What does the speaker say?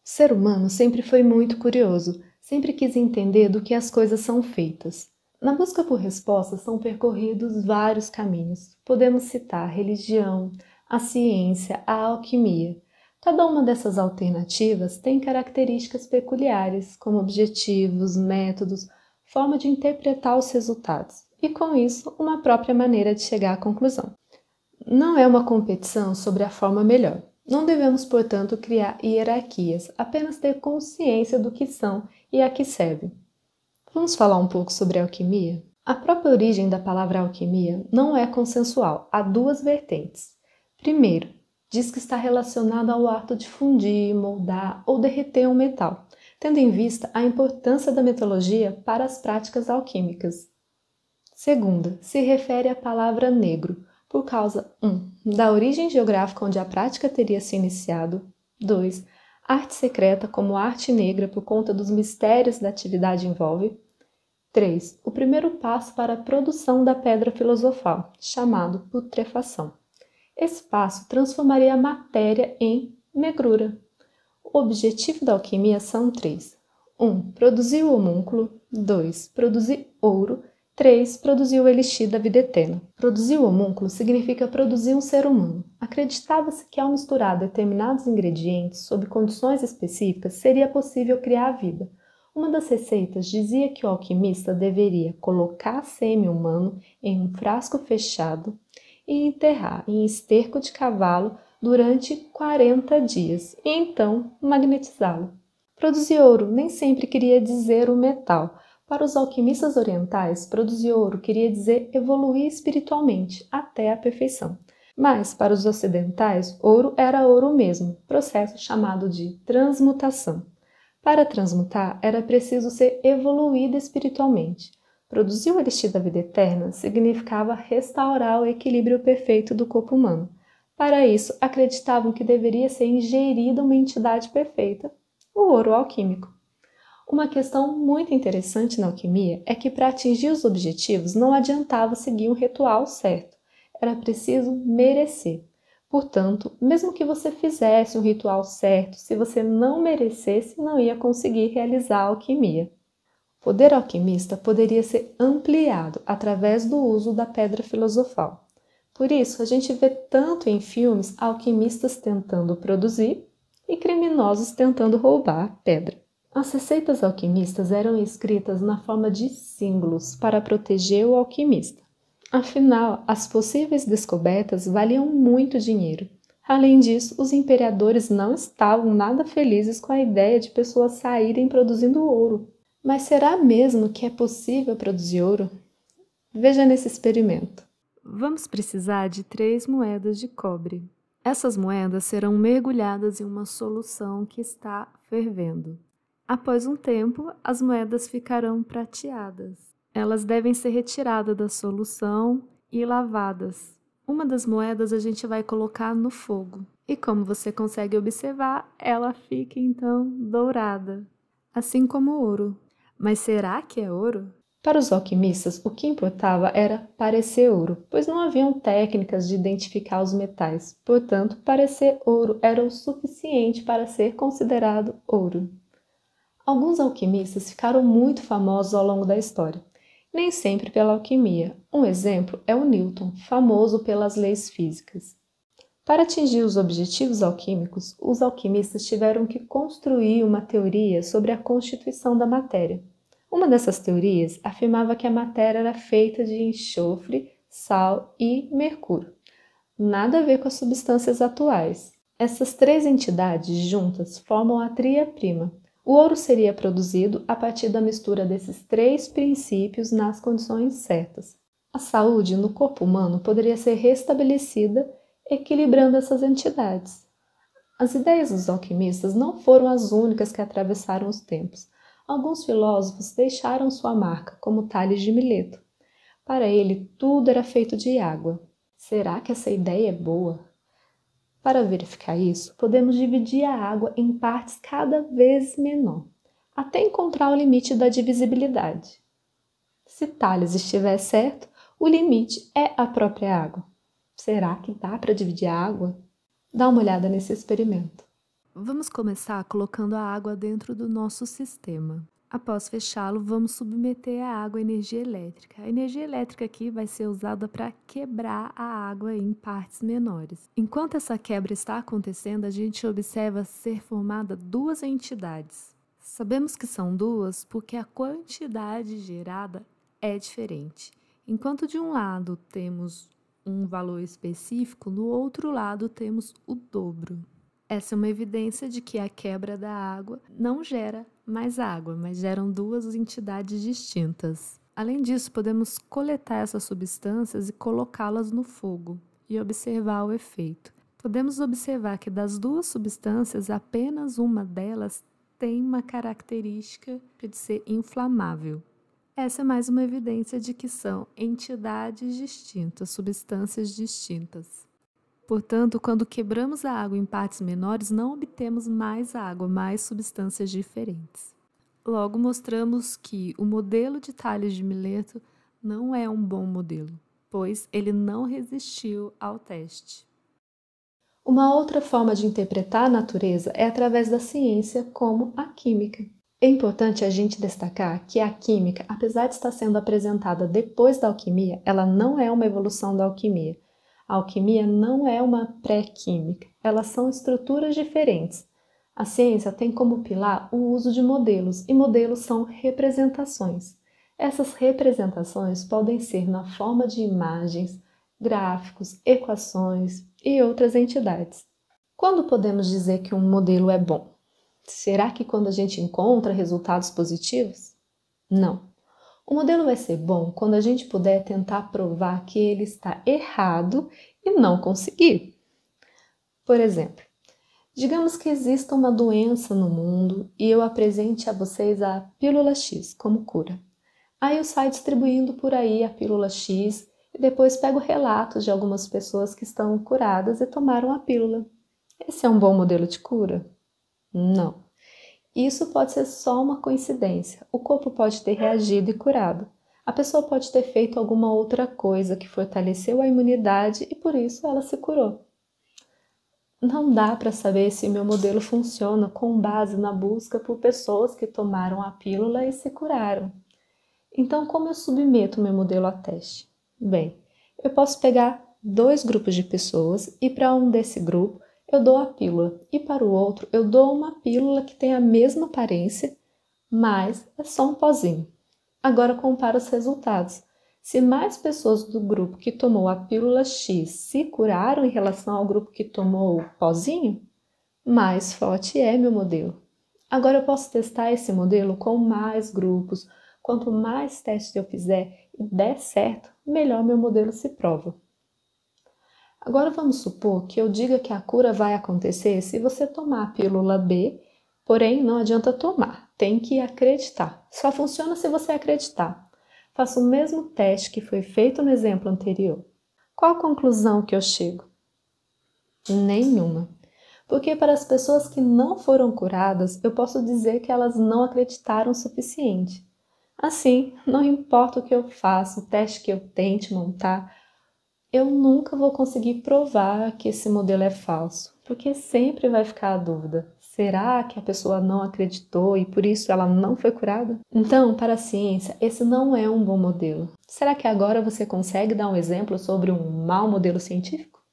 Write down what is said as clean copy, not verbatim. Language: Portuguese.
O ser humano sempre foi muito curioso, sempre quis entender do que as coisas são feitas. Na busca por respostas são percorridos vários caminhos. Podemos citar a religião, a ciência, a alquimia. Cada uma dessas alternativas tem características peculiares, como objetivos, métodos, forma de interpretar os resultados, e com isso, uma própria maneira de chegar à conclusão. Não é uma competição sobre a forma melhor. Não devemos, portanto, criar hierarquias, apenas ter consciência do que são e a que servem. Vamos falar um pouco sobre alquimia? A própria origem da palavra alquimia não é consensual, há duas vertentes. Primeiro, diz que está relacionada ao ato de fundir, moldar ou derreter um metal, tendo em vista a importância da metalogia para as práticas alquímicas. Segunda, se refere à palavra negro, por causa 1. Da origem geográfica onde a prática teria se iniciado, 2. Arte secreta como arte negra por conta dos mistérios da atividade envolve, 3. O primeiro passo para a produção da pedra filosofal, chamado putrefação. Esse passo transformaria a matéria em negrura. O objetivo da alquimia são 3. 1. Produzir o homúnculo, 2. Produzir ouro, 3. Produzir o elixir da vida eterna. Produzir o homúnculo significa produzir um ser humano. Acreditava-se que ao misturar determinados ingredientes sob condições específicas seria possível criar a vida. Uma das receitas dizia que o alquimista deveria colocar sêmen humano em um frasco fechado e enterrar em esterco de cavalo durante 40 dias e então magnetizá-lo. Produzir ouro nem sempre queria dizer o metal. Para os alquimistas orientais, produzir ouro queria dizer evoluir espiritualmente até a perfeição. Mas, para os ocidentais, ouro era ouro mesmo, processo chamado de transmutação. Para transmutar, era preciso ser evoluído espiritualmente. Produzir o elixir da vida eterna significava restaurar o equilíbrio perfeito do corpo humano. Para isso, acreditavam que deveria ser ingerida uma entidade perfeita, o ouro alquímico. Uma questão muito interessante na alquimia é que para atingir os objetivos não adiantava seguir um ritual certo, era preciso merecer. Portanto, mesmo que você fizesse um ritual certo, se você não merecesse, não ia conseguir realizar a alquimia. O poder alquimista poderia ser ampliado através do uso da pedra filosofal. Por isso, a gente vê tanto em filmes alquimistas tentando produzir e criminosos tentando roubar a pedra. As receitas alquimistas eram escritas na forma de símbolos para proteger o alquimista. Afinal, as possíveis descobertas valiam muito dinheiro. Além disso, os imperadores não estavam nada felizes com a ideia de pessoas saírem produzindo ouro. Mas será mesmo que é possível produzir ouro? Veja nesse experimento. Vamos precisar de 3 moedas de cobre. Essas moedas serão mergulhadas em uma solução que está fervendo. Após um tempo, as moedas ficarão prateadas. Elas devem ser retiradas da solução e lavadas. Uma das moedas a gente vai colocar no fogo. E como você consegue observar, ela fica então dourada, assim como o ouro. Mas será que é ouro? Para os alquimistas, o que importava era parecer ouro, pois não haviam técnicas de identificar os metais. Portanto, parecer ouro era o suficiente para ser considerado ouro. Alguns alquimistas ficaram muito famosos ao longo da história, nem sempre pela alquimia. Um exemplo é o Newton, famoso pelas leis físicas. Para atingir os objetivos alquímicos, os alquimistas tiveram que construir uma teoria sobre a constituição da matéria. Uma dessas teorias afirmava que a matéria era feita de enxofre, sal e mercúrio. Nada a ver com as substâncias atuais. Essas 3 entidades juntas formam a tria-prima. O ouro seria produzido a partir da mistura desses 3 princípios nas condições certas. A saúde no corpo humano poderia ser restabelecida equilibrando essas entidades. As ideias dos alquimistas não foram as únicas que atravessaram os tempos. Alguns filósofos deixaram sua marca, como Tales de Mileto. Para ele, tudo era feito de água. Será que essa ideia é boa? Para verificar isso, podemos dividir a água em partes cada vez menor, até encontrar o limite da divisibilidade. Se Tales estiver certo, o limite é a própria água. Será que dá para dividir a água? Dá uma olhada nesse experimento. Vamos começar colocando a água dentro do nosso sistema. Após fechá-lo, vamos submeter a água à energia elétrica. A energia elétrica aqui vai ser usada para quebrar a água em partes menores. Enquanto essa quebra está acontecendo, a gente observa ser formada duas entidades. Sabemos que são duas porque a quantidade gerada é diferente. Enquanto de um lado temos um valor específico, no outro lado temos o dobro. Essa é uma evidência de que a quebra da água não gera mais água, mas geram duas entidades distintas. Além disso, podemos coletar essas substâncias e colocá-las no fogo e observar o efeito. Podemos observar que das duas substâncias, apenas uma delas tem uma característica de ser inflamável. Essa é mais uma evidência de que são entidades distintas, substâncias distintas. Portanto, quando quebramos a água em partes menores, não obtemos mais água, mais substâncias diferentes. Logo, mostramos que o modelo de Tales de Mileto não é um bom modelo, pois ele não resistiu ao teste. Uma outra forma de interpretar a natureza é através da ciência, como a química. É importante a gente destacar que a química, apesar de estar sendo apresentada depois da alquimia, ela não é uma evolução da alquimia. A alquimia não é uma pré-química, elas são estruturas diferentes. A ciência tem como pilar o uso de modelos, e modelos são representações. Essas representações podem ser na forma de imagens, gráficos, equações e outras entidades. Quando podemos dizer que um modelo é bom? Será que quando a gente encontra resultados positivos? Não. O modelo vai ser bom quando a gente puder tentar provar que ele está errado e não conseguir. Por exemplo, digamos que exista uma doença no mundo e eu apresente a vocês a pílula X como cura. Aí eu saio distribuindo por aí a pílula X e depois pego relatos de algumas pessoas que estão curadas e tomaram a pílula. Esse é um bom modelo de cura? Não. Isso pode ser só uma coincidência. O corpo pode ter reagido e curado. A pessoa pode ter feito alguma outra coisa que fortaleceu a imunidade e por isso ela se curou. Não dá para saber se meu modelo funciona com base na busca por pessoas que tomaram a pílula e se curaram. Então, como eu submeto meu modelo a teste? Bem, eu posso pegar 2 grupos de pessoas e para um desse grupo eu dou a pílula e para o outro eu dou uma pílula que tem a mesma aparência, mas é só um pozinho. Agora comparo os resultados. Se mais pessoas do grupo que tomou a pílula X se curaram em relação ao grupo que tomou o pozinho, mais forte é meu modelo. Agora eu posso testar esse modelo com mais grupos. Quanto mais testes eu fizer e der certo, melhor meu modelo se prova. Agora vamos supor que eu diga que a cura vai acontecer se você tomar a pílula B, porém não adianta tomar, tem que acreditar. Só funciona se você acreditar. Faça o mesmo teste que foi feito no exemplo anterior. Qual a conclusão que eu chego? Nenhuma. Porque para as pessoas que não foram curadas, eu posso dizer que elas não acreditaram o suficiente. Assim, não importa o que eu faça, o teste que eu tente montar, eu nunca vou conseguir provar que esse modelo é falso, porque sempre vai ficar a dúvida. Será que a pessoa não acreditou e por isso ela não foi curada? Então, para a ciência, esse não é um bom modelo. Será que agora você consegue dar um exemplo sobre um mau modelo científico?